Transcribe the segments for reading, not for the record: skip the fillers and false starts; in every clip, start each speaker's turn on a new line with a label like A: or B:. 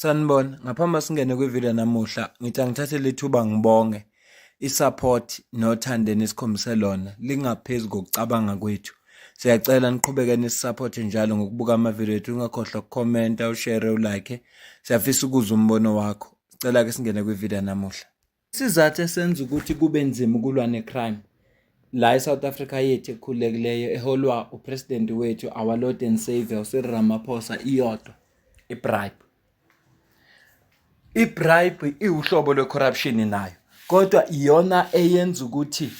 A: Sanibona, ngaphambi singene kwivideo namuhla, ngithi angithathe lethuba ngibonge i-support nothando nesikhombise lona lingaphezu kokucabanga kwethu. Siyacela niqhubeke nisupporte njalo ngokubuka amavideo ethu, ungakhohlwa ukukhomenta, ushare, ulike. Siyafisa ukuzwa umbono wakho. Sicela ke singene kwivideo namuhla. Isizathu esenza ukuthi kube nzima ukulwa necrime la eSouth Africa yethu ekhululekileyo eholwa upresident wethu our Lord and Savior Cyril Ramaphosa iyodwa, ibribe. Ibribe iwuhlobo lwe-corruption nayo, kodwa iyona eyenza ukuthi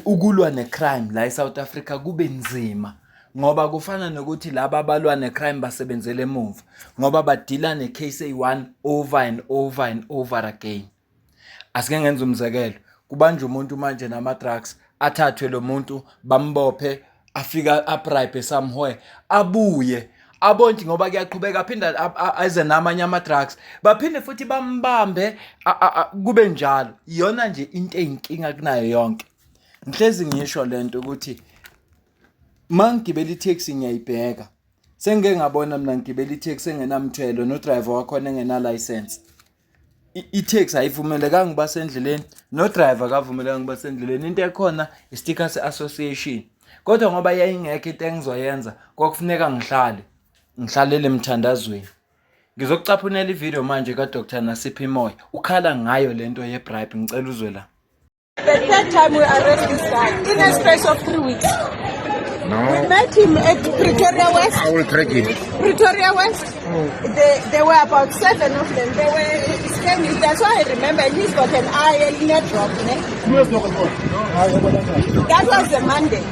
A: ukulwa necrime la eSouth Africa kube nzima, ngoba kufana nokuthi laba abalwa necrime basebenzele emuva, ngoba badila necase eyi-1 over and over and over again. Asike ngenza umzekelo, kubanjwe umuntu manje nama-drugs, athathwe lo muntu bambophe, afika abribe somewhere, abuye abonti ngoba kuyaqhubeka aphinda aze namanye ama-drugs, baphinde futhi bambambe kube njalo. Iyona nje into eyinkinga kunayo yonke. Ngihlezi ngisho lento ukuthi mangigibela itaxi ngiyayibheka, sengike ngabona mina ngigibela itaxi engenamthelo no-driver wakhona engena-license. I-taxi ayivumelekanga ukuba sendleleni, no-driver akavumelekanga ukuba sendleleni. Into ekhona i-sticker se-association, kodwa ngoba yayingekho into engizoyenza, kwakufuneka ngihlalele emthandazweni. Ngizokucaphunela ivideo manje ka-Dr. Nasiphi Moyo, ukhala ngayo lento ye-bribe. Ngicela uzwe la.
B: The third time we arrest this guy in a space of 3 weeks.
C: No.
B: We met him at Pretoria West.
C: I will track him.
B: Pretoria West. There were about 7 of them. They were scanning. That's why I remember. And he's got an eye network. That was the Monday.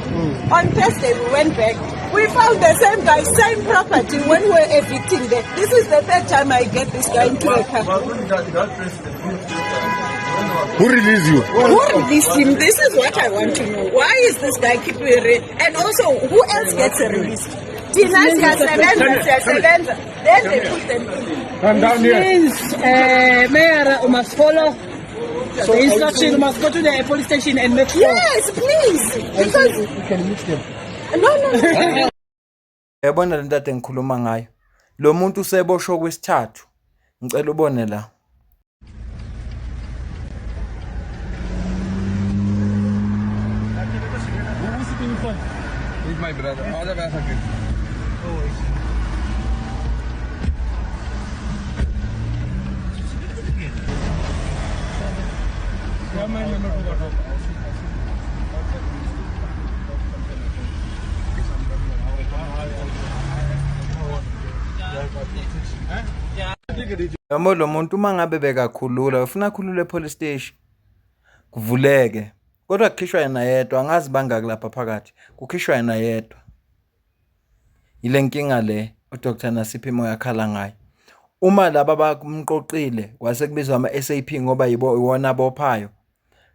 B: On Thursday we went back. We found the same guy, same property when we were evicting them. This is the third time I get this guy into a car.
C: Who released you?
B: Who released him? This is what I want to know. Why is this guy keeping and also who else gets released? Then they put them in.
C: Come down here.
D: Means Mayor must follow the instruction. You must go to the police station and make sure.
B: Yes, please. Because
C: You can mix them.
B: no.
A: Yabona lento ade ngikhuluma ngayo. Lo muntu useboshwe kwesithathu. Ngicela ubone la.
C: He's my brother. All the best again.
A: Yabo lo muntu uma ngabe bekakhulula, ufuna akhulule epolice station, kuvuleke. Kodwa kukhishwa yena yedwa, angazi bangaki lapha phakathi. Kukhishwa yena yedwa. Ile nkinga le uDr. Nasiphi Moyo akhala ngayo. Uma laba bakumqoqile kwase kubizwa ama-SAP ngoba iwona abophayo,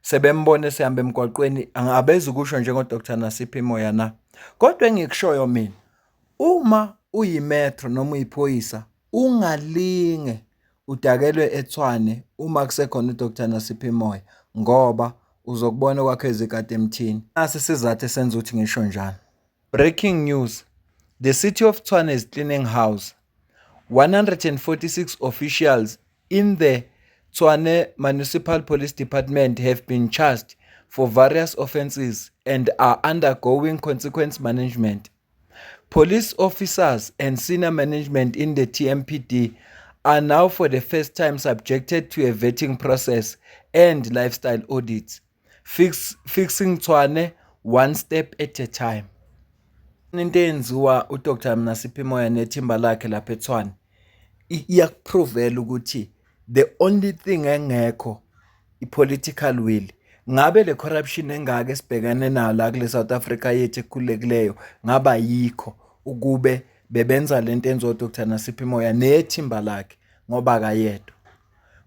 A: sebembone sehamba emgwaqweni, angabeza ukusho njengoDr. Nasiphi Moyo na. Kodwa engikushoyo mina, uma uyimetro noma uyiphoyisa, ungalinge udakelwe eTshwane uma kusekhona uDr. Nasiphi Moyo, ngoba uzokubona kwakhe ezikade emthini. Nasi sizathu esenza ukuthi ngisho njalo. Breaking news. The city of Tshwane is cleaning house. 146 officials in the Tshwane Municipal Police Department have been charged for various offences and are undergoing consequence management. Police officers and senior management in the TMPD are now for the first time subjected to a vetting process and lifestyle audits, fixing Tshwane one step at a time. Into eyenziwa uDr. Nasiphi Moyo nethimba lakhe lapha eTshwane iyakuprovela ukuthi the only thing engekho i-political will. Ngabe le corruption engaka esibhekane nayo la kule South Africa yethu ekhululekileyo ngaba yikho ukube bebenza lento enzo uDr. Nasiphi Moyo nethimba lakhe ngoba akayedwa.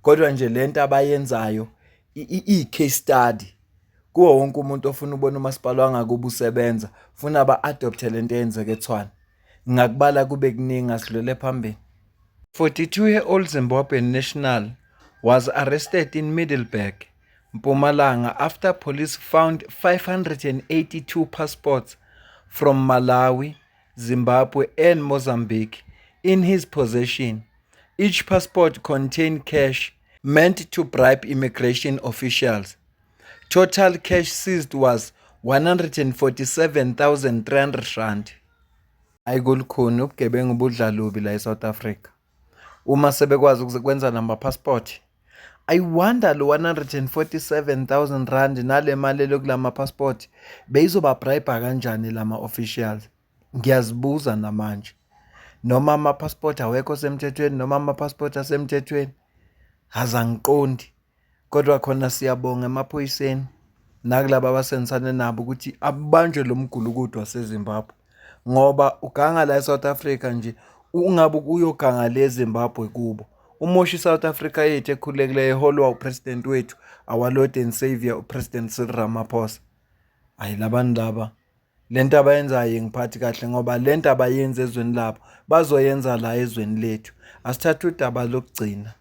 A: Kodwa nje lento abayenzayo i-case study kuwo wonke umuntu ofuna ubona umasipala wangakuba usebenza, ufuna ba-adopte lento eyenzeke eTshwane. Ngakubala kube kuningi asidlule phambili. 42-year-old Zimbabwean national was arrested in Middelburg, Mpumalanga, after police found 582 passports from Malawi, Zimbabwe and Mozambique in his possession. Each passport contained cash meant to bribe immigration officials. Total cash seized was 147,300 rand. Ayikulukhuni ubugebengu budlalubi la eSouth Africa. Uma sebekwazi ukwenza nama-passport, I wonder lo 147,000 rand nale mali lokulama passport beyizoba bribe kanjani lama officials. Ngiyazibuza namanje. Noma ama-passport awekho semthethweni noma ama-passport asemthethweni. Azangiqondi. Kodwa khona siyabonga emaphoyiseni nakulabo abasenzisane nabo ukuthi abanjwe lo mgulukudu waseZimbabwe. Ngoba uganga la eSouth Africa nje ungabe uyoganga le eZimbabwe kubo. Umoshi iSouth Africa yethu ekhululekileyo eholwa upresident wethu our Lord and Savior uPresident Cyril Ramaphosa. Hayi labantu laba lento abayenzayo ngiphathi kahle ngoba lento abayenza ezweni labo bazoyenza la ezweni lethu. Asithathe udaba lokugcina.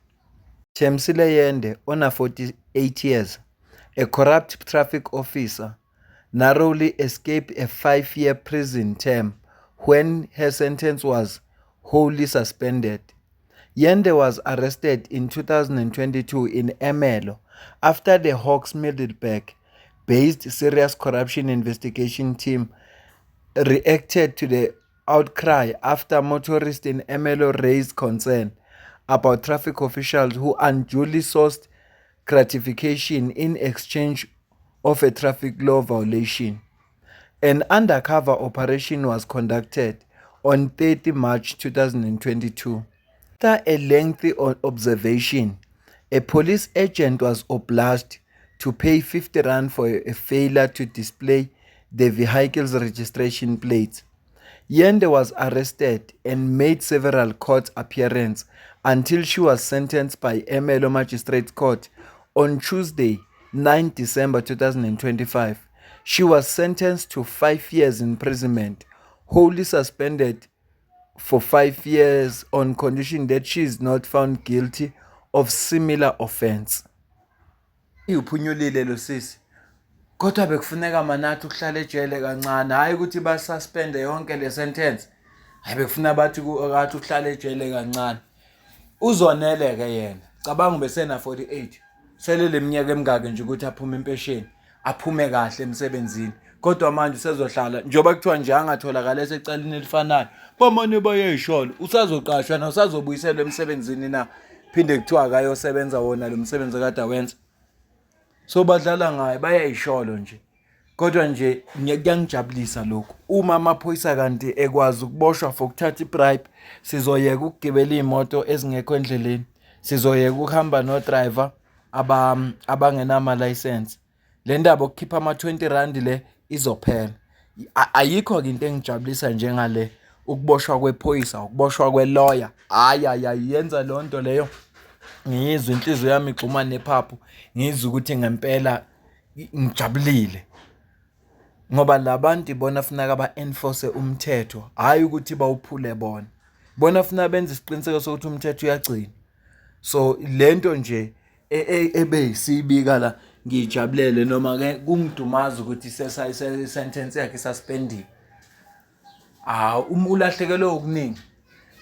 A: Thembisile Yende, ona 48 years, a corrupt traffic officer, narrowly escaped a 5-year prison term when her sentence was wholly suspended. Yende was arrested in 2022 in Ermelo after the Hawks Middelburg-based Serious Corruption Investigation Team reacted to the outcry after motorists in Ermelo raised concern about traffic officials who unduly sourced gratification in exchange of a traffic law violation. An undercover operation was conducted on 30 March 2022. After a lengthy observation, a police agent was obliged to pay 50 rand for a failure to display the vehicle's registration plates. Yende was arrested and made several court appearances until she was sentenced by Ermelo Magistrates Court on Tuesday, 9 December 2025. She was sentenced to 5 years imprisonment, wholly suspended for 5 years on condition that she is not found guilty of similar offense. Iphunyulile lo sisi. Kodwa bekufuneka manathi ukuhlala ejele kancane, hayi ukuthi basuspende yonke le sentence. Hayi bekufuna bathi akathi ukuhlala ejele kancane. Uzonele ke yena. Cabanga besena 48. Sele leminyaka emingaka nje ukuthi aphume impesheni, aphume kahle emsebenzini. Kodwa manje usezohlala njoba kuthiwa nje angatholakala esecaleni elifanayo. Bomane bayayishona, usazoqashwa na usazobuyiselwa emsebenzini na. Phinde kuthiwa akayosebenza wona lo msebenzi kade awenza. So badlala ngaye bayayisholo nje. Kodwa nje kuyangijabulisa lokho. Uma amaphoyisa kanti ekwazi ukuboshwa for ukuthatha ibribe, sizoyeka ukugibela imoto ezingekho endleleni. Sizoyeka ukuhamba no driver abangenama license. Le ndaba okukhipha ama 20 rand le izophela. Ayikho ke into engijabulisa njengale ukuboshwa kwephoyisa, ukuboshwa kwelawyer. Hayi yenza lonto leyo. Ngizwe inhliziyo yami igxuma nephaphu, ngizwe ukuthi ngempela ngijabulile. Ngoba labantu bona funeka ba-enforce umthetho, hayi ukuthi bawuphule bona. Bona funeka benze isiqiniseko sokuthi umthetho uyagcina. So lento nje ebeyisibika la ngijabulele noma ke kungidumaza ukuthi sentence yakhe suspendiwe. Ulahlekelwe okuningi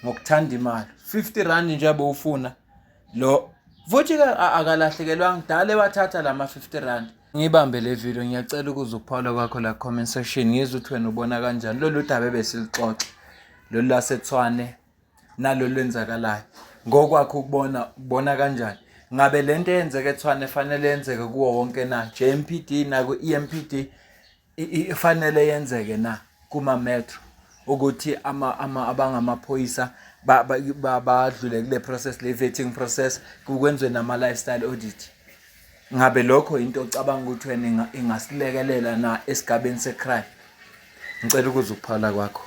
A: ngokuthanda imali. 50 rand nje abufuna lo futhi akalahlekelwa ngidale wathatha lama 50 rand. Ngibambe le video ngiyacela ukuze uphawula kwakho la comment section ngizwe ukuthi wena ubona kanjani lolu daba besilixoxa lolu laseTshwane nalo lwenzakalayo ngokwakho ukubona kanjani ngabe lento eyenzeke eTshwane fanele yenzeke kuwo wonke na JMPD na ku EMPD ifanele yenzeke na kuma metro ukuthi abangamaphoyisa badlule kule process le vetting process kukwenzwe nama lifestyle audit. Ngabe lokho into ocabanga ukuthi wena ingasilekelela na esigabeni secrime. Ngicela ukuze ukuphawula kwakho.